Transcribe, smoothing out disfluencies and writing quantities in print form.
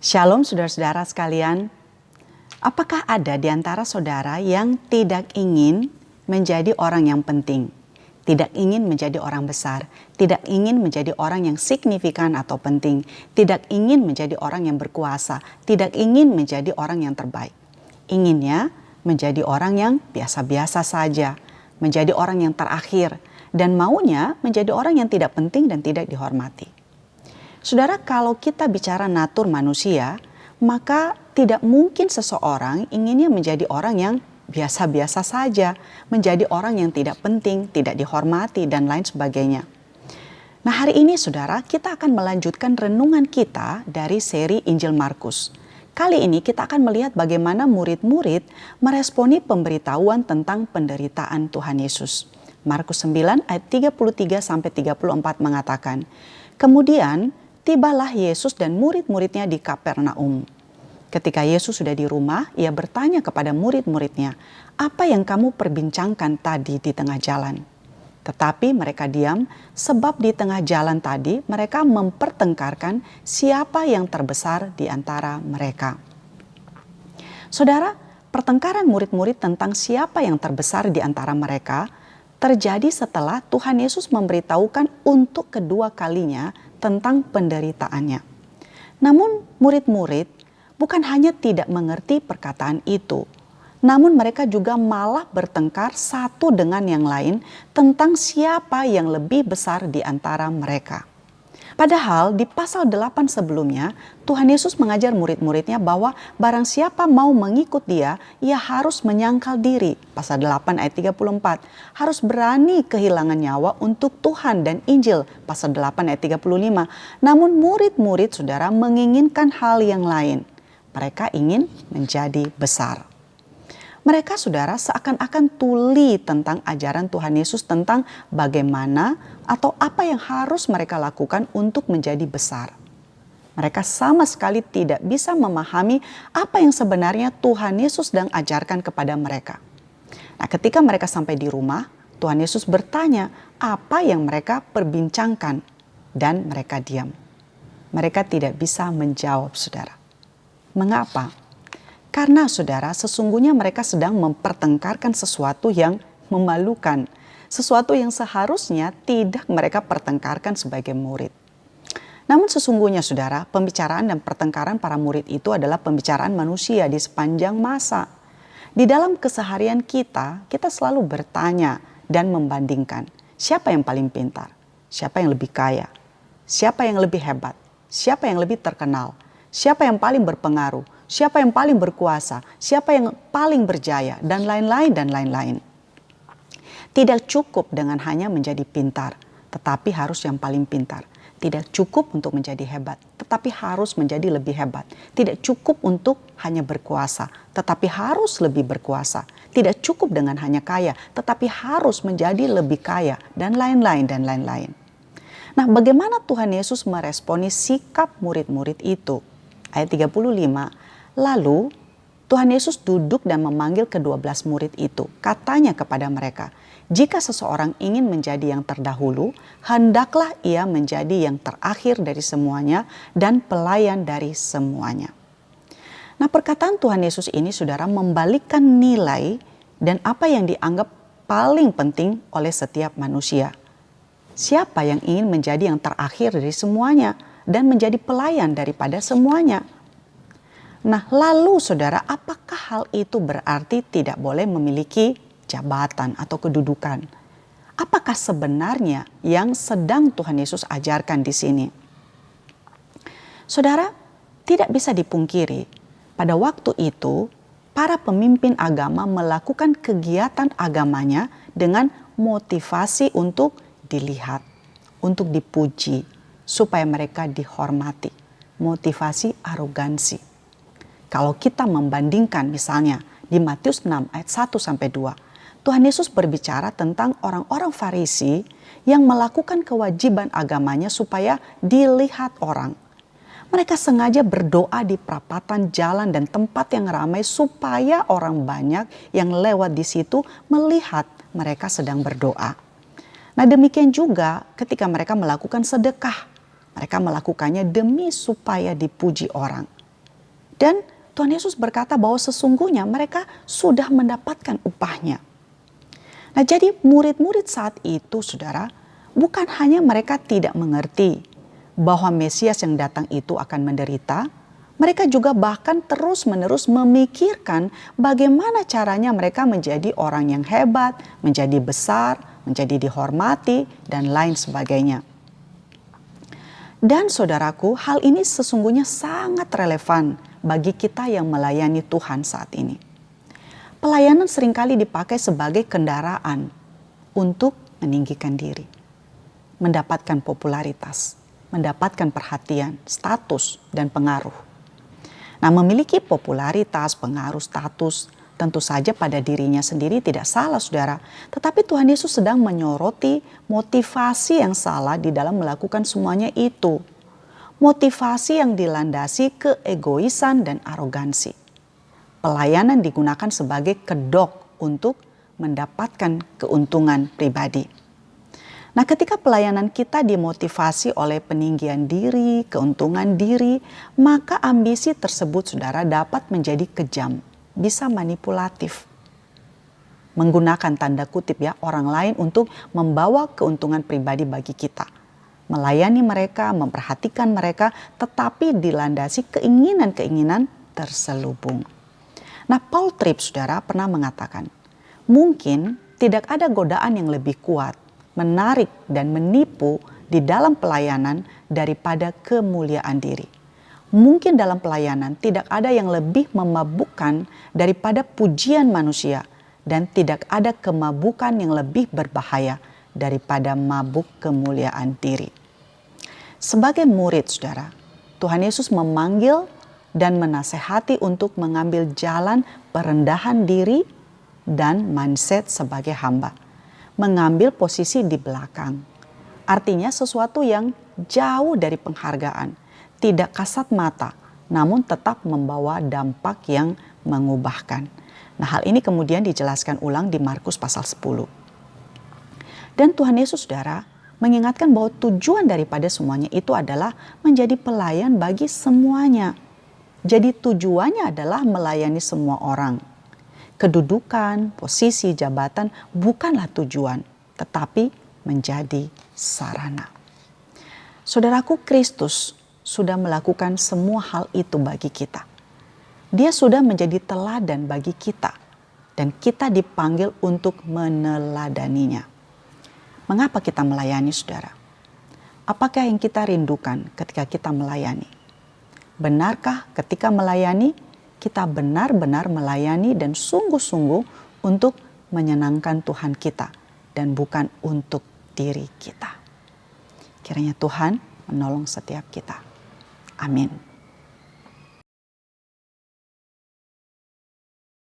Shalom saudara-saudara sekalian. Apakah ada di antara saudara yang tidak ingin menjadi orang yang penting? Tidak ingin menjadi orang besar, tidak ingin menjadi orang yang signifikan atau penting, tidak ingin menjadi orang yang berkuasa, tidak ingin menjadi orang yang terbaik. Inginnya menjadi orang yang biasa-biasa saja, menjadi orang yang terakhir, dan maunya menjadi orang yang tidak penting dan tidak dihormati. Saudara, kalau kita bicara natur manusia, maka tidak mungkin seseorang inginnya menjadi orang yang biasa-biasa saja, menjadi orang yang tidak penting, tidak dihormati, dan lain sebagainya. Nah, hari ini saudara, kita akan melanjutkan renungan kita dari seri Injil Markus. Kali ini kita akan melihat bagaimana murid-murid meresponi pemberitahuan tentang penderitaan Tuhan Yesus. Markus 9 ayat 33-34 mengatakan, "Kemudian tibalah Yesus dan murid-muridnya di Kapernaum. Ketika Yesus sudah di rumah, ia bertanya kepada murid-muridnya, 'Apa yang kamu perbincangkan tadi di tengah jalan?' Tetapi mereka diam, sebab di tengah jalan tadi mereka mempertengkarkan siapa yang terbesar di antara mereka." Saudara, pertengkaran murid-murid tentang siapa yang terbesar di antara mereka terjadi setelah Tuhan Yesus memberitahukan untuk kedua kalinya tentang penderitaannya. Namun murid-murid bukan hanya tidak mengerti perkataan itu, namun mereka juga malah bertengkar satu dengan yang lain tentang siapa yang lebih besar di antara mereka. Padahal di pasal 8 sebelumnya, Tuhan Yesus mengajar murid-muridnya bahwa barang siapa mau mengikut dia, ia harus menyangkal diri. Pasal 8 ayat 34, harus berani kehilangan nyawa untuk Tuhan dan Injil. Pasal 8 ayat 35, namun murid-murid saudara menginginkan hal yang lain. Mereka ingin menjadi besar. Mereka saudara seakan-akan tuli tentang ajaran Tuhan Yesus tentang bagaimana atau apa yang harus mereka lakukan untuk menjadi besar. Mereka sama sekali tidak bisa memahami apa yang sebenarnya Tuhan Yesus sedang ajarkan kepada mereka. Nah, ketika mereka sampai di rumah, Tuhan Yesus bertanya apa yang mereka perbincangkan dan mereka diam. Mereka tidak bisa menjawab, saudara. Mengapa? Karena saudara, sesungguhnya mereka sedang mempertengkarkan sesuatu yang memalukan. Sesuatu yang seharusnya tidak mereka pertengkarkan sebagai murid. Namun sesungguhnya saudara, pembicaraan dan pertengkaran para murid itu adalah pembicaraan manusia di sepanjang masa. Di dalam keseharian kita selalu bertanya dan membandingkan. Siapa yang paling pintar? Siapa yang lebih kaya? Siapa yang lebih hebat? Siapa yang lebih terkenal? Siapa yang paling berpengaruh? Siapa yang paling berkuasa? Siapa yang paling berjaya? Dan lain-lain dan lain-lain. Tidak cukup dengan hanya menjadi pintar, tetapi harus yang paling pintar. Tidak cukup untuk menjadi hebat, tetapi harus menjadi lebih hebat. Tidak cukup untuk hanya berkuasa, tetapi harus lebih berkuasa. Tidak cukup dengan hanya kaya, tetapi harus menjadi lebih kaya. Dan lain-lain dan lain-lain. Nah, bagaimana Tuhan Yesus meresponi sikap murid-murid itu? Ayat 35, lalu Tuhan Yesus duduk dan memanggil ke-12 murid itu. Katanya kepada mereka, jika seseorang ingin menjadi yang terdahulu, hendaklah ia menjadi yang terakhir dari semuanya dan pelayan dari semuanya. Nah, perkataan Tuhan Yesus ini saudara membalikkan nilai dan apa yang dianggap paling penting oleh setiap manusia. Siapa yang ingin menjadi yang terakhir dari semuanya dan menjadi pelayan daripada semuanya? Nah, lalu saudara, apakah hal itu berarti tidak boleh memiliki jabatan atau kedudukan? Apakah sebenarnya yang sedang Tuhan Yesus ajarkan di sini? Saudara, tidak bisa dipungkiri, pada waktu itu para pemimpin agama melakukan kegiatan agamanya dengan motivasi untuk dilihat, untuk dipuji, supaya mereka dihormati. Motivasi arogansi. Kalau kita membandingkan misalnya di Matius 6 ayat 1-2, Tuhan Yesus berbicara tentang orang-orang Farisi yang melakukan kewajiban agamanya supaya dilihat orang. Mereka sengaja berdoa di perapatan jalan dan tempat yang ramai supaya orang banyak yang lewat di situ melihat mereka sedang berdoa. Nah, demikian juga ketika mereka melakukan sedekah. Mereka melakukannya demi supaya dipuji orang. Dan Tuhan Yesus berkata bahwa sesungguhnya mereka sudah mendapatkan upahnya. Nah, jadi murid-murid saat itu, saudara, bukan hanya mereka tidak mengerti bahwa Mesias yang datang itu akan menderita, mereka juga bahkan terus-menerus memikirkan bagaimana caranya mereka menjadi orang yang hebat, menjadi besar, menjadi dihormati, dan lain sebagainya. Dan saudaraku, hal ini sesungguhnya sangat relevan bagi kita yang melayani Tuhan saat ini. Pelayanan seringkali dipakai sebagai kendaraan untuk meninggikan diri, mendapatkan popularitas, mendapatkan perhatian, status, dan pengaruh. Nah, memiliki popularitas, pengaruh, status, tentu saja pada dirinya sendiri tidak salah, saudara. Tetapi Tuhan Yesus sedang menyoroti motivasi yang salah di dalam melakukan semuanya itu. Motivasi yang dilandasi keegoisan dan arogansi. Pelayanan digunakan sebagai kedok untuk mendapatkan keuntungan pribadi. Nah, ketika pelayanan kita dimotivasi oleh peninggian diri, keuntungan diri, maka ambisi tersebut, saudara, dapat menjadi kejam, bisa manipulatif. Menggunakan tanda kutip ya, orang lain untuk membawa keuntungan pribadi bagi kita. Melayani mereka, memperhatikan mereka, tetapi dilandasi keinginan-keinginan terselubung. Nah, Paul Tripp, saudara, pernah mengatakan, mungkin tidak ada godaan yang lebih kuat, menarik dan menipu di dalam pelayanan daripada kemuliaan diri. Mungkin dalam pelayanan tidak ada yang lebih memabukkan daripada pujian manusia, dan tidak ada kemabukan yang lebih berbahaya daripada mabuk kemuliaan diri. Sebagai murid, saudara, Tuhan Yesus memanggil dan menasehati untuk mengambil jalan perendahan diri dan mindset sebagai hamba. Mengambil posisi di belakang. Artinya sesuatu yang jauh dari penghargaan. Tidak kasat mata, namun tetap membawa dampak yang mengubahkan. Nah, hal ini kemudian dijelaskan ulang di Markus pasal 10. Dan Tuhan Yesus, saudara, mengingatkan bahwa tujuan daripada semuanya itu adalah menjadi pelayan bagi semuanya. Jadi tujuannya adalah melayani semua orang. Kedudukan, posisi, jabatan bukanlah tujuan, tetapi menjadi sarana. Saudaraku, Kristus sudah melakukan semua hal itu bagi kita. Dia sudah menjadi teladan bagi kita, dan kita dipanggil untuk meneladaninya. Mengapa kita melayani, saudara? Apakah yang kita rindukan ketika kita melayani? Benarkah ketika melayani, kita benar-benar melayani dan sungguh-sungguh untuk menyenangkan Tuhan kita dan bukan untuk diri kita? Kiranya Tuhan menolong setiap kita. Amin.